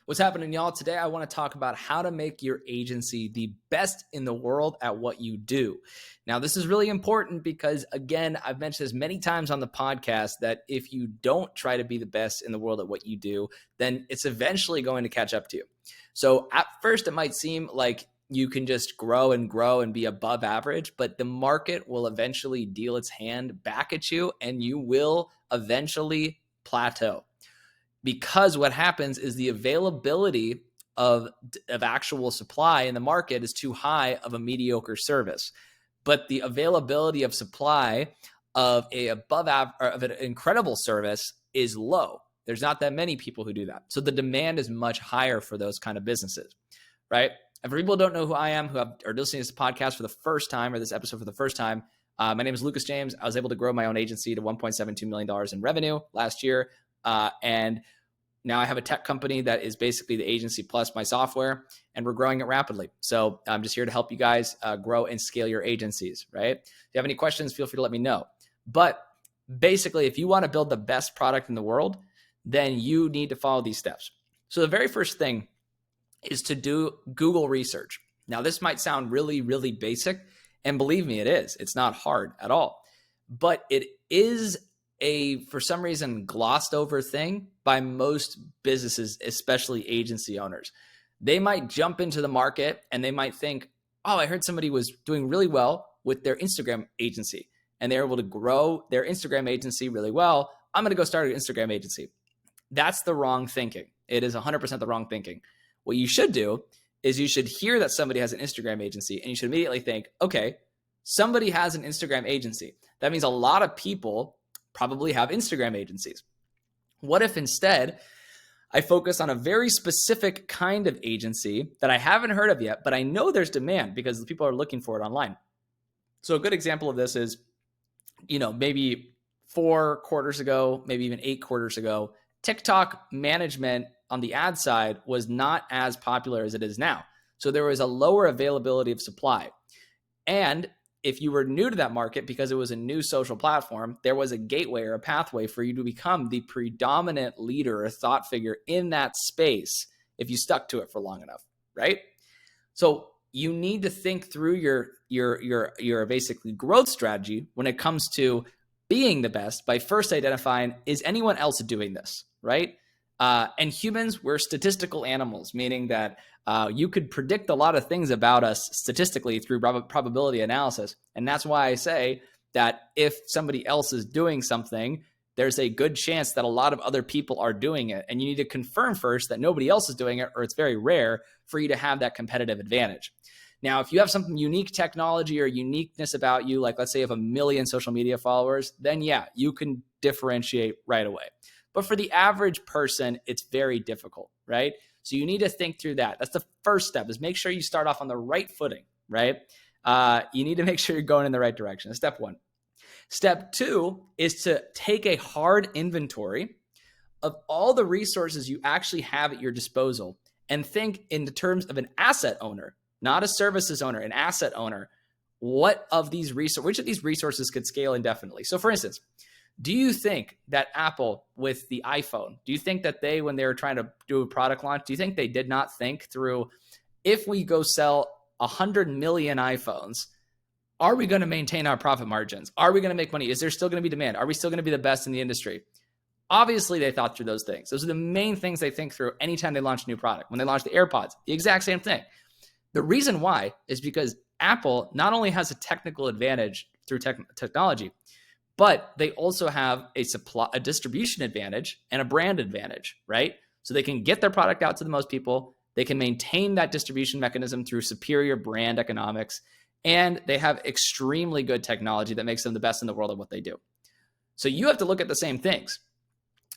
What's happening, y'all? Today, I want to talk about how to make your agency the best in the world at what you do. Now, this is really important because, again, I've mentioned this many times on the podcast that if you don't try to be the best in the world at what you do, then it's eventually going to catch up to you. So at first, it might seem like you can just grow and be above average, but the market will eventually deal its hand back at you and you will eventually plateau. Because what happens is the availability of actual supply in the market is too high of a mediocre service, but the availability of supply of an incredible service is low. There's not that many people who do that, so the demand is much higher for those kind of businesses, right? And for people who don't know who I am, who are listening to this podcast for the first time or this episode for the first time, my name is Lucas James. I was able to grow my own agency to $1.72 million in revenue last year. And now I have a tech company that is basically the agency plus my software, and we're growing it rapidly. So I'm just here to help you guys grow and scale your agencies, right? If you have any questions, feel free to let me know. But basically, if you want to build the best product in the world, then you need to follow these steps. So the very first thing is to do Google research. Now, this might sound really, really basic, and believe me, it is. It's not hard at all, but it is for some reason, glossed over thing by most businesses, especially agency owners. They might jump into the market and they might think, oh, I heard somebody was doing really well with their Instagram agency and they're able to grow their Instagram agency really well. I'm going to go start an Instagram agency. That's the wrong thinking. It is 100% the wrong thinking. What you should do is you should hear that somebody has an Instagram agency and you should immediately think, okay, somebody has an Instagram agency. That means a lot of people probably have Instagram agencies. What if instead I focus on a very specific kind of agency that I haven't heard of yet, but I know there's demand because people are looking for it online. So a good example of this is, maybe 4 quarters ago, maybe even 8 quarters ago, TikTok management on the ad side was not as popular as it is now. So there was a lower availability of supply. And if you were new to that market because it was a new social platform, there was a gateway or a pathway for you to become the predominant leader or thought figure in that space if you stuck to it for long enough, right? So you need to think through your basically growth strategy when it comes to being the best by first identifying, is anyone else doing this, right? And humans, we're statistical animals, meaning that you could predict a lot of things about us statistically through probability analysis. And that's why I say that if somebody else is doing something, there's a good chance that a lot of other people are doing it. And you need to confirm first that nobody else is doing it, or it's very rare for you to have that competitive advantage. Now, if you have something unique technology or uniqueness about you, like let's say you have 1 million social media followers, then yeah, you can differentiate right away. But for the average person, it's very difficult, right? So you need to think through that. That's the first step, is make sure you start off on the right footing, right? You need to make sure you're going in the right direction. That's step 1. Step 2 is to take a hard inventory of all the resources you actually have at your disposal and think in the terms of an asset owner, not a services owner, an asset owner. Which of these resources could scale indefinitely? So for instance, do you think that Apple with the iPhone, do you think that when they were trying to do a product launch, do you think they did not think through, if we go sell 100 million iPhones, are we going to maintain our profit margins? Are we going to make money? Is there still going to be demand? Are we still going to be the best in the industry? Obviously, they thought through those things. Those are the main things they think through anytime they launch a new product. When they launch the AirPods, the exact same thing. The reason why is because Apple not only has a technical advantage through technology, but they also have a distribution advantage and a brand advantage, right? So they can get their product out to the most people. They can maintain that distribution mechanism through superior brand economics. And they have extremely good technology that makes them the best in the world at what they do. So you have to look at the same things.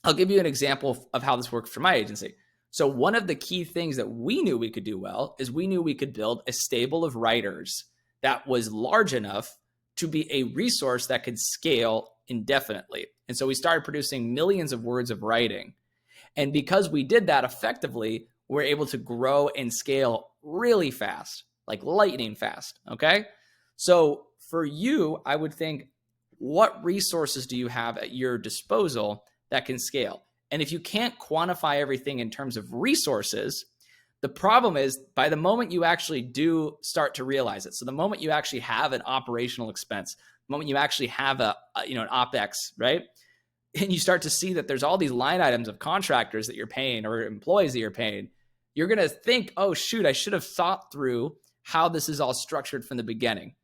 I'll give you an example of how this works for my agency. So one of the key things that we knew we could do well is we knew we could build a stable of writers that was large enough to be a resource that could scale indefinitely. And so we started producing millions of words of writing. And because we did that effectively, we're able to grow and scale really fast, like lightning fast, okay? So for you, I would think, what resources do you have at your disposal that can scale? And if you can't quantify everything in terms of resources, the problem is by the moment you actually do start to realize it, so the moment you actually have an operational expense, the moment you actually have an OpEx, right? And you start to see that there's all these line items of contractors that you're paying or employees that you're paying, you're going to think, oh, shoot, I should have thought through how this is all structured from the beginning.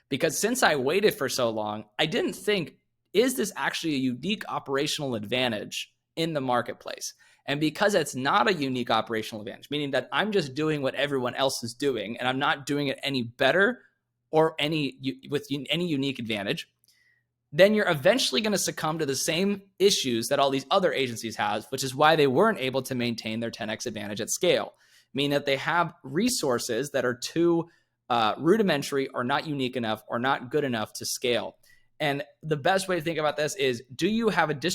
Because since I waited for so long, I didn't think, is this actually a unique operational advantage in the marketplace? And because it's not a unique operational advantage, meaning that I'm just doing what everyone else is doing and I'm not doing it any better or with any unique advantage, then you're eventually going to succumb to the same issues that all these other agencies have, which is why they weren't able to maintain their 10x advantage at scale, meaning that they have resources that are too rudimentary or not unique enough or not good enough to scale. And the best way to think about this is, do you have a distribution